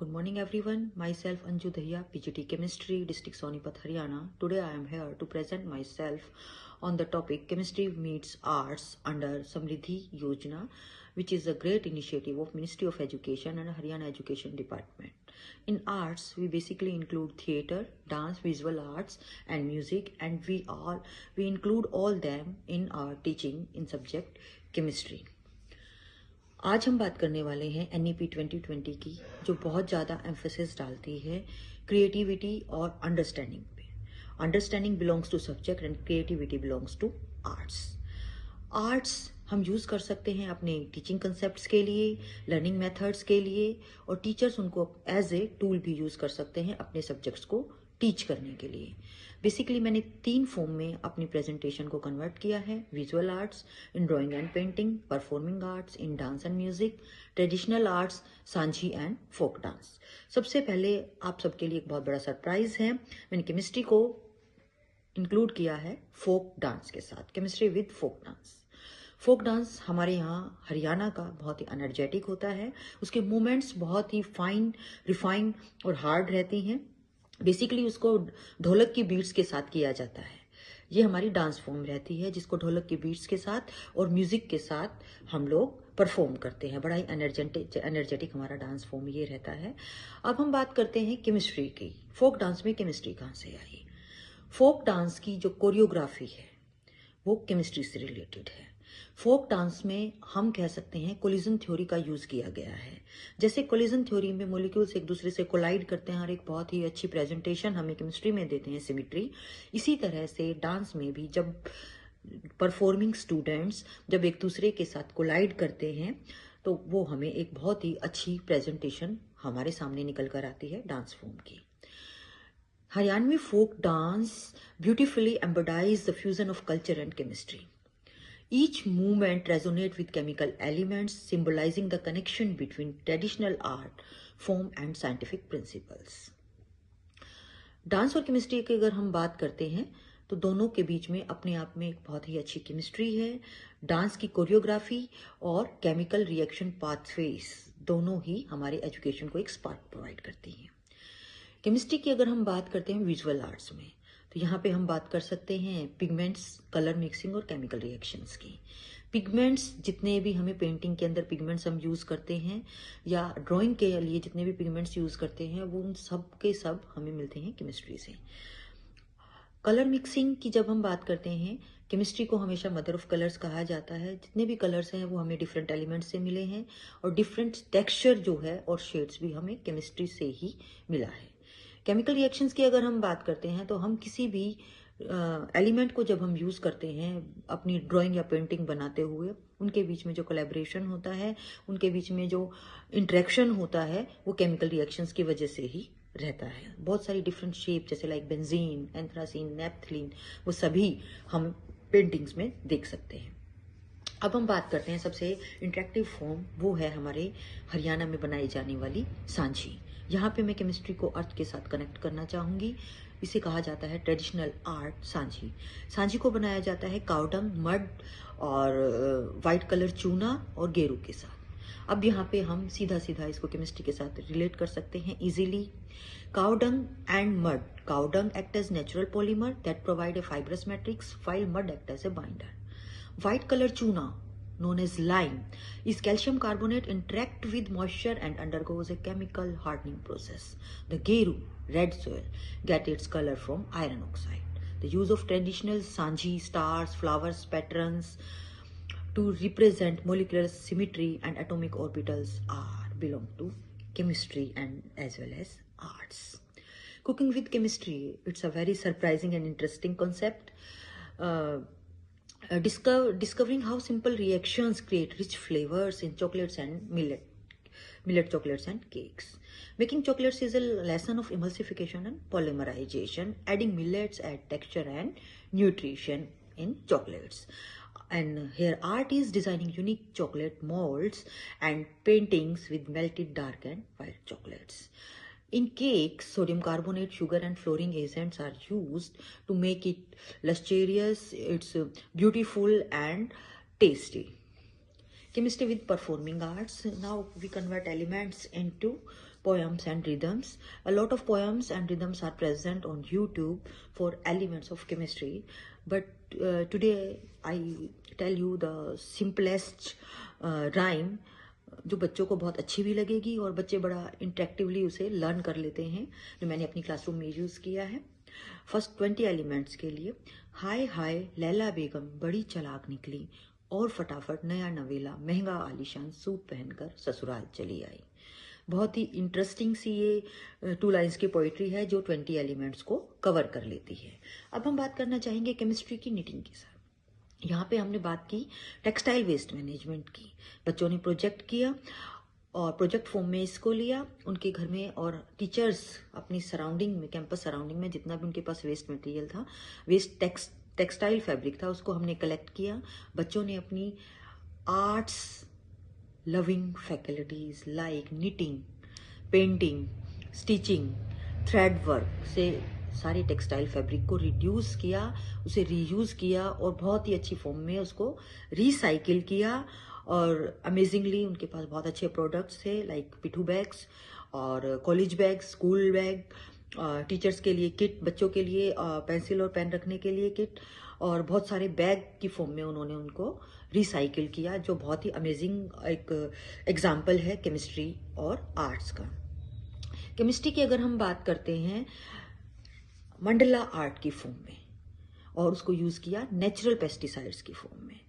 Good morning everyone. Myself Anju Dahiya, PGT Chemistry, District Sonipat, Haryana. Today I am here to present myself on the topic Chemistry Meets Arts under Samriddhi Yojana, which is a great initiative of Ministry of Education and Haryana Education Department. In arts, we basically include theatre, dance, visual arts and music, and we include all them in our teaching in subject chemistry. आज हम बात करने वाले हैं NEP 2020 की, जो बहुत ज़्यादा एम्फेसिस डालती है क्रिएटिविटी और अंडरस्टैंडिंग पे. Understanding belongs to subject and creativity belongs to arts. Arts हम यूज़ कर सकते हैं अपने टीचिंग कंसेप्ट्स के लिए, लर्निंग मेथड्स के लिए, और टीचर्स उनको एज ए टूल भी यूज़ कर सकते हैं अपने सब्जेक्ट्स को टीच करने के लिए. बेसिकली मैंने 3 फॉर्म में अपनी प्रेजेंटेशन को कन्वर्ट किया है. Visual arts in drawing and painting, performing arts in dance and music, traditional arts सांझी एंड फोक डांस. सबसे पहले आप सबके लिए एक बहुत बड़ा सरप्राइज है. मैंने केमिस्ट्री को इंक्लूड किया है फोक डांस के साथ, chemistry with folk dance. Folk dance हमारे यहाँ हरियाणा का बहुत ही एनर्जेटिक होता है. उसके मूवमेंट्स बहुत ही फाइन, रिफाइन और हार्ड रहती हैं. बेसिकली उसको ढोलक की बीट्स के साथ किया जाता है. ये हमारी डांस फॉर्म रहती है जिसको ढोलक की बीट्स के साथ और म्यूजिक के साथ हम लोग परफॉर्म करते हैं. बड़ा ही एनर्जेटिक हमारा डांस फॉर्म ये रहता है. अब हम बात करते हैं केमिस्ट्री की. फोक डांस में केमिस्ट्री कहाँ से आई? फोक डांस की जो कोरियोग्राफी है वो केमिस्ट्री से रिलेटेड है. फोक डांस में हम कह सकते हैं कोलिजन थ्योरी का यूज किया गया है. जैसे कोलिजन थ्योरी में मॉलिक्यूल्स एक दूसरे से कोलाइड करते हैं और एक बहुत ही अच्छी प्रेजेंटेशन हमें केमिस्ट्री में देते हैं, सिमेट्री. इसी तरह से डांस में भी जब परफॉर्मिंग स्टूडेंट्स जब एक दूसरे के साथ कोलाइड करते हैं तो वो हमें एक बहुत ही अच्छी प्रेजेंटेशन हमारे सामने निकल कर आती है डांस फॉर्म की. Haryanvi folk dance beautifully embodies the fusion of culture and chemistry. Each movement resonates with chemical elements, symbolizing the connection between traditional art form and scientific principles. Dance और केमिस्ट्री की अगर हम बात करते हैं तो दोनों के बीच में अपने आप में एक बहुत ही अच्छी केमिस्ट्री है. डांस की कोरियोग्राफी और केमिकल रिएक्शन पाथवेज दोनों ही हमारे एजुकेशन को एक स्पार्क प्रोवाइड करती हैं. केमिस्ट्री की अगर हम बात करते हैं विजुअल आर्ट्स में, तो यहाँ पे हम बात कर सकते हैं पिगमेंट्स, कलर मिक्सिंग और केमिकल रिएक्शंस की. पिगमेंट्स जितने भी हमें पेंटिंग के अंदर पिगमेंट्स हम यूज़ करते हैं या ड्राइंग के लिए जितने भी पिगमेंट्स यूज़ करते हैं वो उन सब के सब हमें मिलते हैं केमिस्ट्री से. कलर मिक्सिंग की जब हम बात करते हैं, केमिस्ट्री को हमेशा मदर ऑफ कलर्स कहा जाता है. जितने भी कलर्स हैं वो हमें डिफरेंट एलिमेंट्स से मिले हैं और डिफरेंट टेक्सचर जो है और शेड्स भी हमें केमिस्ट्री से ही मिला है. केमिकल रिएक्शंस की अगर हम बात करते हैं तो हम किसी भी एलिमेंट को जब हम यूज़ करते हैं अपनी ड्राइंग या पेंटिंग बनाते हुए, उनके बीच में जो कोलैबोरेशन होता है, उनके बीच में जो इंटरेक्शन होता है वो केमिकल रिएक्शंस की वजह से ही रहता है. बहुत सारी डिफरेंट शेप जैसे लाइक बेंजीन, एंथ्रासीन, नेपथलीन, वो सभी हम पेंटिंग्स में देख सकते हैं. अब हम बात करते हैं सबसे इंटरेक्टिव फॉर्म, वो है हमारे हरियाणा में बनाई जाने वाली सांझी. यहाँ पे मैं केमिस्ट्री को अर्थ के साथ कनेक्ट करना चाहूँगी. इसे कहा जाता है ट्रेडिशनल आर्ट सांझी. सांझी को बनाया जाता है कावडंग, मड और वाइट कलर चूना और गेरू के साथ. अब यहाँ पे हम सीधा सीधा इसको केमिस्ट्री के साथ रिलेट कर सकते हैं easily. Cow dung and mud. Cow dung act as natural polymer that provide a fibrous matrix while mud act as a binder. White color tuna known as lime is calcium carbonate interact with moisture and undergoes a chemical hardening process. The geru, red soil, get its color from iron oxide. The use of traditional sanji, stars, flowers, patterns to represent molecular symmetry and atomic orbitals belong to chemistry and as well as arts. Cooking with chemistry, it's a very surprising and interesting concept. Discovering how simple reactions create rich flavors in chocolates and millet chocolates and cakes. Making chocolates is a lesson of emulsification and polymerization. Adding millets add texture and nutrition in chocolates. And here art is designing unique chocolate molds and paintings with melted dark and white chocolates. In cakes, sodium carbonate, sugar and flavoring agents are used to make it lustrous, it's beautiful and tasty. Chemistry with performing arts. Now we convert elements into poems and rhythms. A lot of poems and rhythms are present on YouTube for elements of chemistry, but today I tell you the simplest rhyme जो बच्चों को बहुत अच्छी भी लगेगी और बच्चे बड़ा इंटरेक्टिवली उसे लर्न कर लेते हैं, जो मैंने अपनी क्लासरूम में यूज़ किया है। फर्स्ट 20 एलिमेंट्स के लिए। हाय हाय लैला बेगम बड़ी चालाक निकली और फटाफट नया नवेला महंगा आलीशान सूट पहनकर ससुराल चली आई। बहुत ही इंटरेस्टिंग सी ये 2 लाइन्स की पोइट्री है जो 20 एलिमेंट्स को कवर कर लेती है। अब हम बात करना चाहेंगे केमिस्ट्री की निटिंग के साथ। यहाँ पे हमने बात की टेक्सटाइल वेस्ट मैनेजमेंट की। बच्चों ने प्रोजेक्ट किया और प्रोजेक्ट फॉर्म में इसको लिया उनके घर में, और टीचर्स अपनी सराउंडिंग में, कैंपस सराउंडिंग में जितना भी उनके पास वेस्ट मटेरियल था, वेस्ट टेक्सटाइल फैब्रिक था, उसको हमने कलेक्ट किया। बच्चों ने अपनी arts loving faculties like knitting, painting, stitching, thread work से सारी टेक्सटाइल फैब्रिक को रिड्यूस किया, उसे रीयूज किया और बहुत ही अच्छी फॉर्म में उसको रिसाइकिल किया। और अमेजिंगली उनके पास बहुत अच्छे प्रोडक्ट्स थे लाइक पिठू बैग्स और college bag, school bag, teachers के लिए किट, बच्चों के लिए पेंसिल और पेन रखने के लिए किट, और बहुत सारे बैग की फॉर्म में उन्होंने उनको रिसाइकिल किया, जो बहुत ही अमेजिंग एक एग्जाम्पल है केमिस्ट्री और आर्ट्स का। केमिस्ट्री की अगर हम बात करते हैं मंडला आर्ट की फॉर्म में, और उसको यूज किया नेचुरल पेस्टिसाइड्स की फॉर्म में।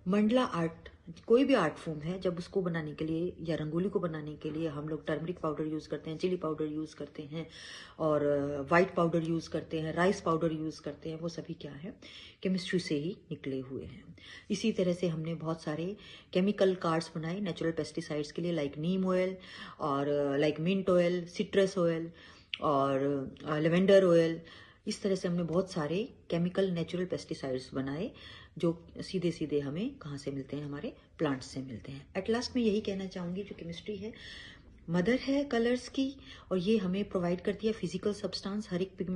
मंडला आर्ट कोई भी आर्ट फॉर्म है, जब उसको बनाने के लिए या रंगोली को बनाने के लिए हम लोग टर्मरिक पाउडर यूज करते हैं, चिली पाउडर यूज करते हैं और वाइट पाउडर यूज करते हैं, राइस पाउडर यूज करते हैं, वो सभी क्या है, केमिस्ट्री से ही निकले हुए हैं। इसी तरह से हमने बहुत सारे केमिकल कार्ड्स बनाए नेचुरल पेस्टिसाइड्स के लिए, लाइक नीम ऑयल और like mint oil, citrus oil और लेवेंडर ऑयल। इस तरह से हमने बहुत सारे केमिकल नेचुरल पेस्टिसाइड्स बनाए जो सीधे सीधे हमें कहाँ से मिलते हैं, हमारे प्लांट्स से मिलते हैं। एट लास्ट मैं यही कहना चाहूँगी, जो केमिस्ट्री है मदर है कलर्स की, और ये हमें प्रोवाइड करती है फिजिकल सब्सटेंस, हर एक पिगमेंट